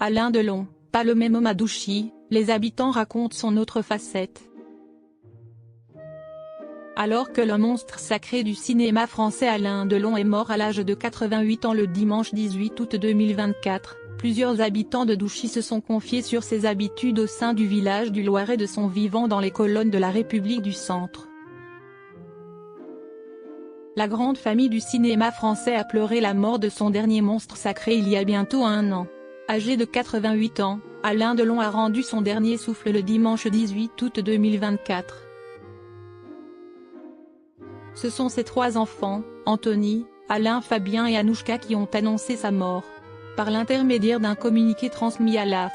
Alain Delon, pas le même homme à Douchy, les habitants racontent son autre facette. Alors que le monstre sacré du cinéma français Alain Delon est mort à l'âge de 88 ans le dimanche 18 août 2024, plusieurs habitants de Douchy se sont confiés sur ses habitudes au sein du village du Loiret de son vivant dans les colonnes de la République du Centre. La grande famille du cinéma français a pleuré la mort de son dernier monstre sacré il y a bientôt 1 an. Âgé de 88 ans, Alain Delon a rendu son dernier souffle le dimanche 18 août 2024. Ce sont ses 3 enfants, Anthony, Alain, Fabien et Anouchka qui ont annoncé sa mort, par l'intermédiaire d'un communiqué transmis à l'AFP.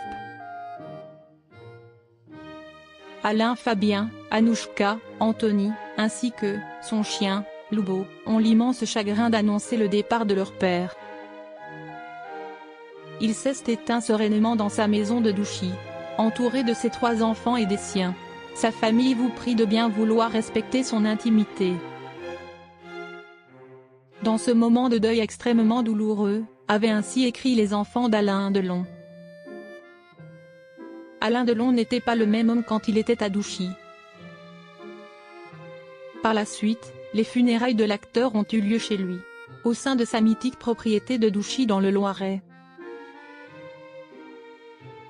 Alain, Fabien, Anouchka, Anthony, ainsi que son chien, Loubo, ont l'immense chagrin d'annoncer le départ de leur père. Il s'est éteint sereinement dans sa maison de Douchy, entouré de ses 3 enfants et des siens. Sa famille vous prie de bien vouloir respecter son intimité. Dans ce moment de deuil extrêmement douloureux, avaient ainsi écrit les enfants d'Alain Delon. Alain Delon n'était pas le même homme quand il était à Douchy. Par la suite, les funérailles de l'acteur ont eu lieu chez lui, au sein de sa mythique propriété de Douchy dans le Loiret.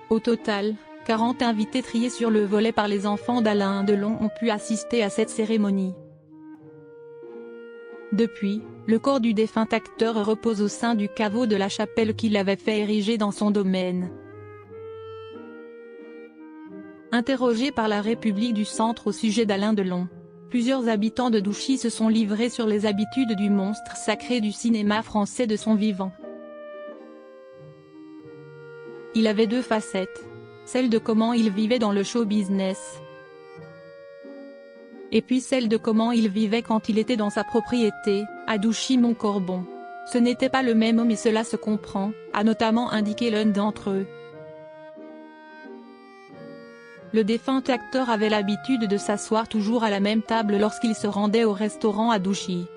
Au total, 40 invités triés sur le volet par les enfants d'Alain Delon ont pu assister à cette cérémonie. Depuis, le corps du défunt acteur repose au sein du caveau de la chapelle qu'il avait fait ériger dans son domaine. Interrogé par la République du Centre au sujet d'Alain Delon, plusieurs habitants de Douchy se sont livrés sur les habitudes du monstre sacré du cinéma français de son vivant. Il avait 2 facettes, celle de comment il vivait dans le show business, et puis celle de comment il vivait quand il était dans sa propriété, à Douchy-Montcorbon. Ce n'était pas le même homme et cela se comprend, a notamment indiqué l'un d'entre eux. Le défunt acteur avait l'habitude de s'asseoir toujours à la même table lorsqu'il se rendait au restaurant à Douchy.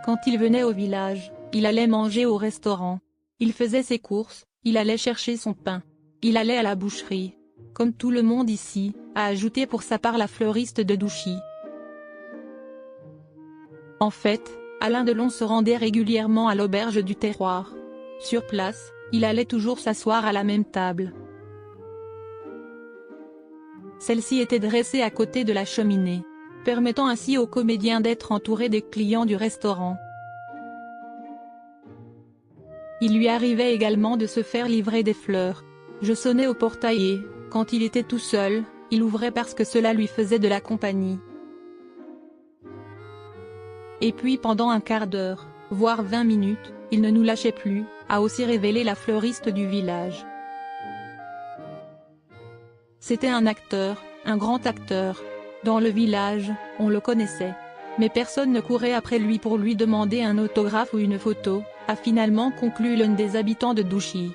Quand il venait au village, il allait manger au restaurant. Il faisait ses courses, il allait chercher son pain. Il allait à la boucherie. Comme tout le monde ici, a ajouté pour sa part la fleuriste de Douchy. En fait, Alain Delon se rendait régulièrement à l'auberge du Terroir. Sur place, il allait toujours s'asseoir à la même table. Celle-ci était dressée à côté de la cheminée, permettant ainsi aux comédiens d'être entourés des clients du restaurant. Il lui arrivait également de se faire livrer des fleurs. Je sonnais au portail et, quand il était tout seul, il ouvrait parce que cela lui faisait de la compagnie. Et puis pendant un quart d'heure, voire 20 minutes, il ne nous lâchait plus, a aussi révélé la fleuriste du village. C'était un acteur, un grand acteur. Dans le village, on le connaissait. Mais personne ne courait après lui pour lui demander un autographe ou une photo, a finalement conclu l'un des habitants de Douchy.